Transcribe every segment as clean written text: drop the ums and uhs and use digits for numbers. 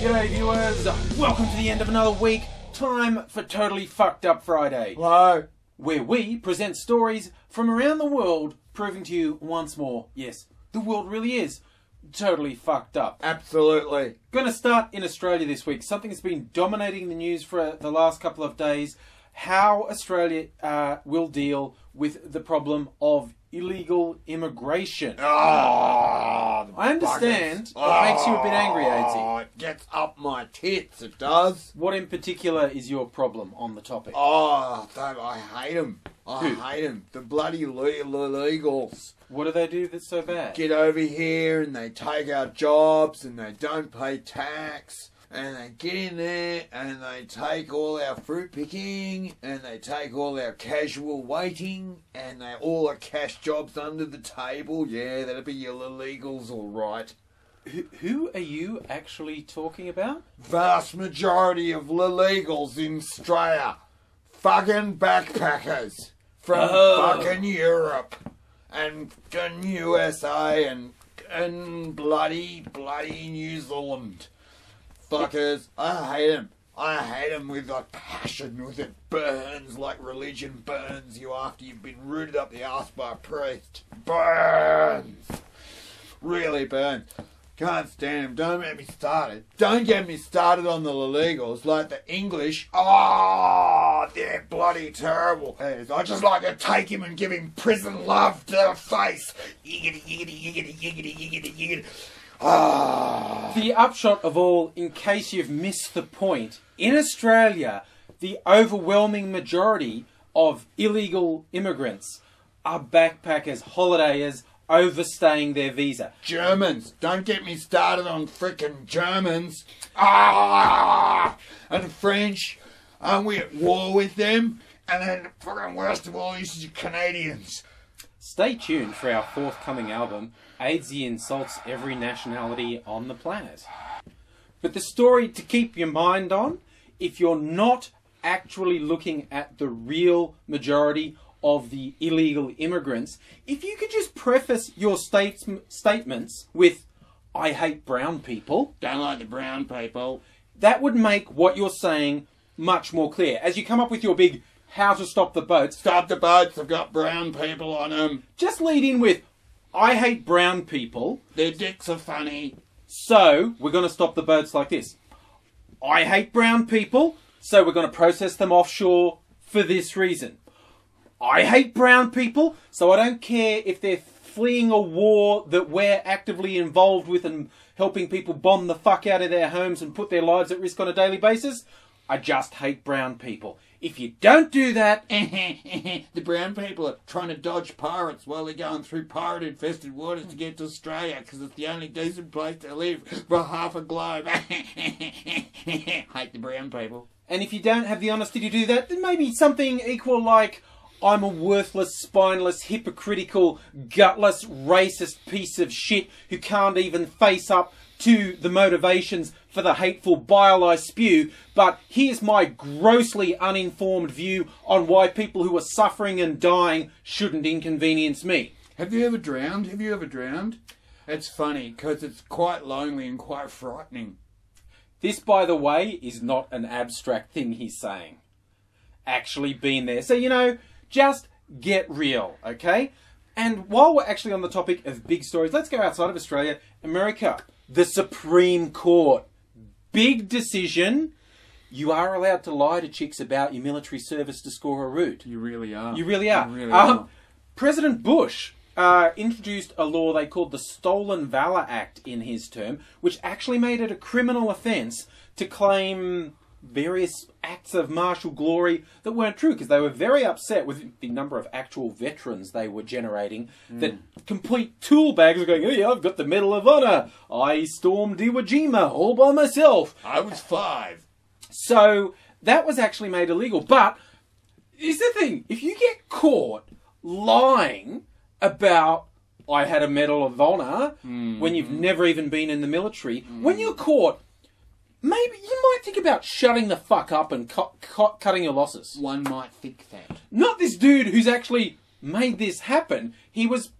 G'day viewers, welcome to the end of another week. Time for Totally Fucked Up Friday. Hello. Where we present stories from around the world, proving to you once more, yes, the world really is totally fucked up. Absolutely. Gonna start in Australia this week. Something that's been dominating the news for the last couple of days. How Australia will deal with the problem of illegal immigration. Oh, I understand what makes you a bit angry, Aidsy. It gets up my tits, it does. What in particular is your problem on the topic? Oh, I hate them. I Who? hate them. The bloody illegals. What do they do that's so bad? Get over here and they take our jobs and they don't pay tax. And they get in there and they take all our fruit picking and they take all our casual waiting and they all our cash jobs under the table. Yeah, that'd be your illegals, all right. Who are you actually talking about? Vast majority of illegals in Australia. Fucking backpackers from fucking Europe and USA and bloody New Zealand. Fuckers, I hate them. I hate them with a passion, with it burns like religion burns you after you've been rooted up the arse by a priest. Burns! Really burns. Can't stand them. Don't get me started. Don't get me started on the illegals like the English. Oh, they're bloody terrible. I just like to take him and give him prison love to the face. Yiggity, yiggity, yiggity, yiggity, yiggity, yiggity. Ah. The upshot of all, in case you've missed the point, in Australia, the overwhelming majority of illegal immigrants are backpackers, holidayers, overstaying their visa. Germans. Don't get me started on frickin' Germans. Ah! And French. Aren't we at war with them? And then fucking worst of all is the Canadians. Stay tuned for our forthcoming album, Aidsy Insults Every Nationality on the Planet. But the story to keep your mind on, if you're not actually looking at the real majority of the illegal immigrants, if you could just preface your statements with, I hate brown people. Don't like the brown people. That would make what you're saying much more clear. As you come up with your big how to stop the boats. Stop the boats, I've got brown people on them. Just lead in with, I hate brown people. Their dicks are funny. So, we're going to stop the boats like this. I hate brown people, so we're going to process them offshore for this reason. I hate brown people, so I don't care if they're fleeing a war that we're actively involved with and helping people bomb the fuck out of their homes and put their lives at risk on a daily basis. I just hate brown people. If you don't do that... The brown people are trying to dodge pirates while they're going through pirate-infested waters to get to Australia because it's the only decent place to live for half a globe. Hate the brown people. And if you don't have the honesty to do that, then maybe something equal like, I'm a worthless, spineless, hypocritical, gutless, racist piece of shit who can't even face up to the motivations for the hateful bile I spew, but here's my grossly uninformed view on why people who are suffering and dying shouldn't inconvenience me. Have you ever drowned? Have you ever drowned? It's funny, because it's quite lonely and quite frightening. This, by the way, is not an abstract thing he's saying. Actually been there. So, you know, just get real, okay? And while we're actually on the topic of big stories, let's go outside of Australia. America, the Supreme Court. Big decision. You are allowed to lie to chicks about your military service to score a route. You really are. You really are. You really are. President Bush introduced a law they called the Stolen Valor Act in his term, which actually made it a criminal offence to claim various acts of martial glory that weren't true, because they were very upset with the number of actual veterans they were generating, that complete tool bags were going, oh yeah, I've got the Medal of Honor, I stormed Iwo Jima all by myself. I was 5. So that was actually made illegal. But here's the thing, if you get caught lying about I had a Medal of Honor when you've never even been in the military, when you're caught, maybe you might think about shutting the fuck up and cutting your losses. One might think that. Not this dude who's actually made this happen. He was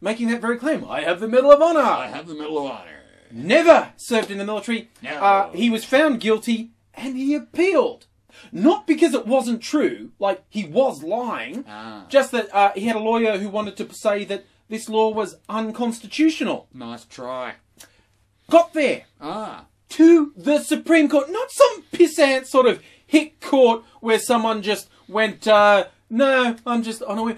making that very claim. I have the Medal of Honor. I have the Medal of Honor. never served in the military. No. He was found guilty and he appealed. Not because it wasn't true, like he was lying, just that he had a lawyer who wanted to say that this law was unconstitutional. Nice try. Got there. To the Supreme Court. Not some pissant sort of hick court where someone just went, no, I'm just unaware.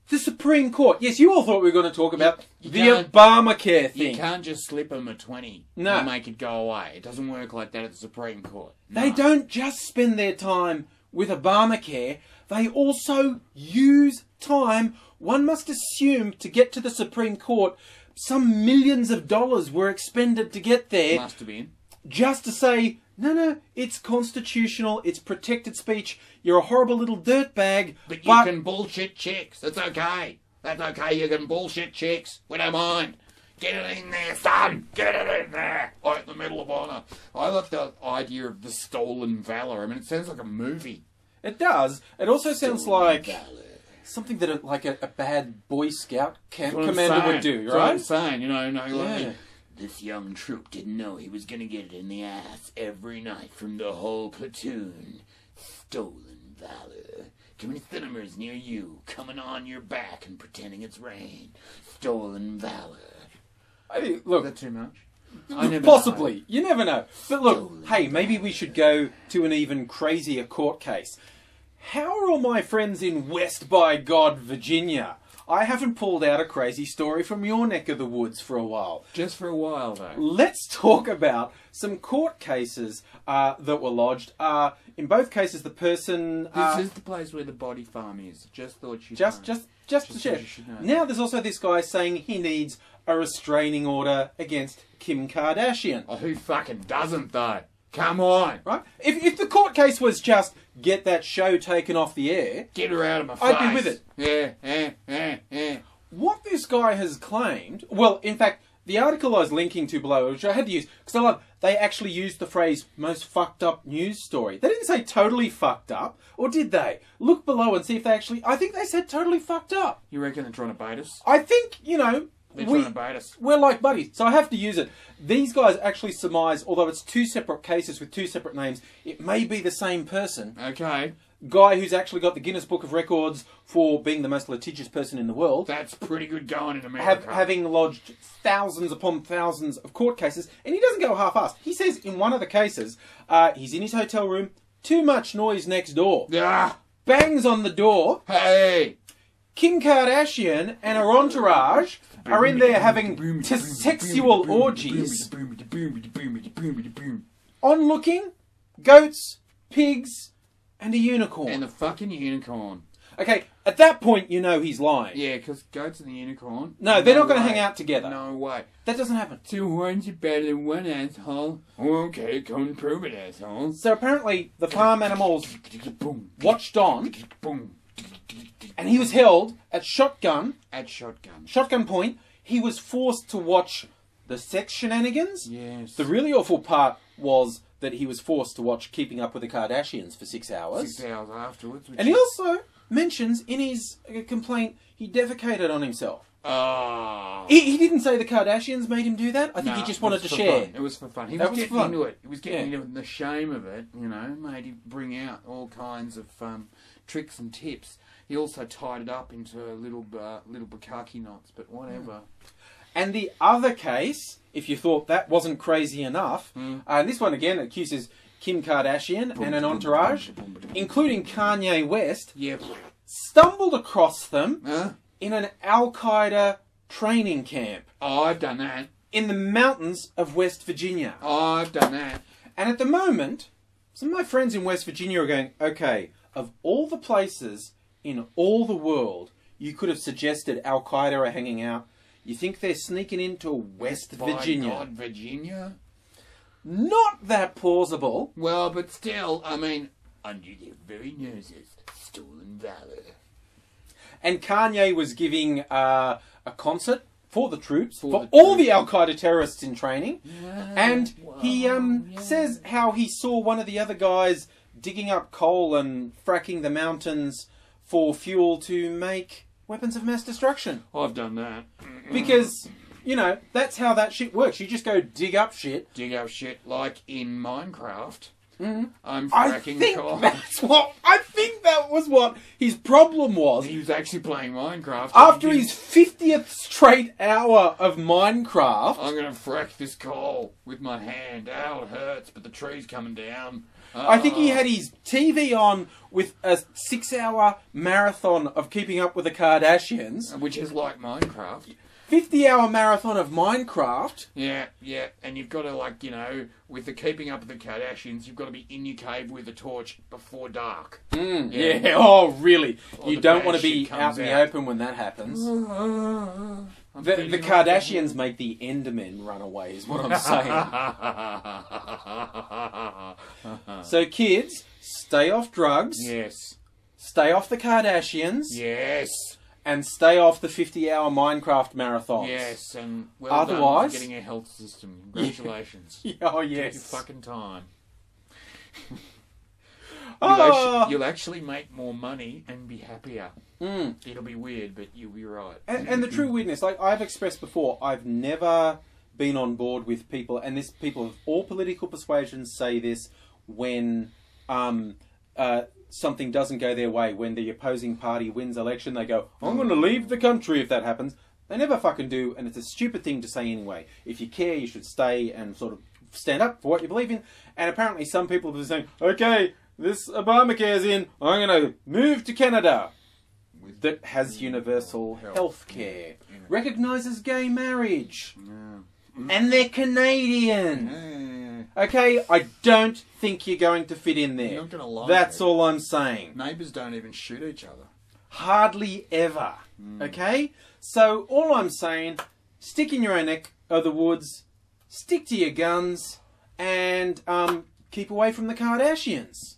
The Supreme Court. Yes, you all thought we were going to talk about the Obamacare thing. You can't just slip them a 20 and make it go away. It doesn't work like that at the Supreme Court. No. They don't just spend their time with Obamacare. They also use time, one must assume, to get to the Supreme Court. Some millions of dollars were expended to get there. Must have been. Just to say, no, it's constitutional, it's protected speech, you're a horrible little dirtbag. But you can bullshit chicks. That's okay. That's okay, you can bullshit chicks. We don't mind. Get it in there, son. Get it in there. Right in the middle of honour. I love the idea of the stolen valor. I mean, it sounds like a movie. It does. It also sounds like something that a bad Boy Scout camp commander would do, right? That's what I'm saying, you know, Yeah. This young troop didn't know he was going to get it in the ass every night from the whole platoon. Stolen valor. Too many cinemas near you, coming on your back and pretending it's rain. Stolen valor. I think, look, Is that too much? Possibly. Know. You never know. But look, hey, maybe we should go to an even crazier court case. How are all my friends in West by God, Virginia? I haven't pulled out a crazy story from your neck of the woods for a while. Just for a while, though. Let's talk about some court cases that were lodged. In both cases, the person... this is the place where the body farm is. Just thought you'd Just to share. Now there's also this guy saying he needs a restraining order against Kim Kardashian. Oh, who fucking doesn't, though? Come on. Right? If the court case was just get that show taken off the air... Get her out of my face. I'd be with it. Yeah. What this guy has claimed... Well, in fact, the article I was linking to below, which I had to use, because they actually used the phrase most fucked up news story. They didn't say totally fucked up, or did they? Look below and see if they actually... I think they said totally fucked up. You reckon they're trying to bait us? I think, you know... They're trying to bait us. We're like buddies, so I have to use it. These guys actually surmise, although it's two separate cases with two separate names, it may be the same person. Okay. Guy who's actually got the Guinness Book of Records for being the most litigious person in the world. That's pretty good going in America. Having lodged thousands upon thousands of court cases, and he doesn't go half-assed. He says in one of the cases, he's in his hotel room, too much noise next door. Bangs on the door. Hey! Kim Kardashian and her entourage are in there having sexual orgies, onlooking, goats, pigs, and a unicorn. And a fucking unicorn. Okay, at that point you know he's lying. Yeah, because goats and the unicorn... No, they're not going to hang out together. No way. That doesn't happen. Two horns are better than one, asshole. Okay, come and prove it, asshole. So apparently the farm animals watched on, and he was held at shotgun point. He was forced to watch the sex shenanigans. Yes. The really awful part was that he was forced to watch Keeping Up with the Kardashians for 6 hours. 6 hours afterwards. And he also mentions in his complaint he defecated on himself. Oh. He didn't say the Kardashians made him do that. I think he just wanted to share. Fun. It was for fun. He was getting into it. He was getting into the shame of it, you know, made him bring out all kinds of tricks and tips. He also tied it up into little bukkake knots, but whatever. And the other case, if you thought that wasn't crazy enough, and this one again accuses Kim Kardashian and an entourage, including Kanye West, stumbled across them in an Al-Qaeda training camp. Oh, I've done that. In the mountains of West Virginia. Oh, I've done that. And at the moment, some of my friends in West Virginia are going, okay, of all the places in all the world you could have suggested Al-Qaeda are hanging out, you think they're sneaking into West Virginia? By God, Virginia? Not that plausible. Well, but still, I mean, under their very noses, stolen valor. And Kanye was giving a concert for the troops, for all the Al-Qaeda terrorists in training. And he says how he saw one of the other guys digging up coal and fracking the mountains for fuel to make weapons of mass destruction. I've done that. Because you know, that's how that shit works. You just go dig up shit. Dig up shit like in Minecraft. I'm I fracking think coal. I think that was what his problem was. He was actually playing Minecraft. After his 50th straight hour of Minecraft, I'm gonna frack this coal with my hand. Ow, it hurts, but the tree's coming down. I think he had his TV on with a 6-hour marathon of Keeping Up with the Kardashians. Which is like Minecraft. 50-hour marathon of Minecraft. Yeah, and you've got to, like, you know, with the Keeping Up with the Kardashians, you've got to be in your cave with a torch before dark. Yeah, oh really? Or You the don't bad want to shit be comes out in the out. open when that happens. I'm The feeling Kardashians make the Endermen run away, is what I'm saying. So kids, stay off drugs, Yes. stay off the Kardashians, Yes. and stay off the 50-hour Minecraft marathons. Yes, and well Otherwise- done for getting a health system. Congratulations. Oh, Take yes. your fucking time. Oh. You'll actually make more money and be happier. Mm. It'll be weird, but you'll be right. And the true weirdness, like I've expressed before, I've never been on board with people, and this people of all political persuasions say this when something doesn't go their way. When the opposing party wins election, they go, "I'm going to leave the country if that happens." They never fucking do, and it's a stupid thing to say anyway. If you care, you should stay and sort of stand up for what you believe in. And apparently, some people are saying, "Okay, this Obamacare's in. I'm going to move to Canada." That has universal health care, recognises gay marriage, and they're Canadian. Okay, I don't think you're going to fit in there. You're not gonna like That's it. all I'm saying. Neighbours don't even shoot each other. Hardly ever. Okay? So, all I'm saying, stick in your own neck of the woods, stick to your guns, and keep away from the Kardashians.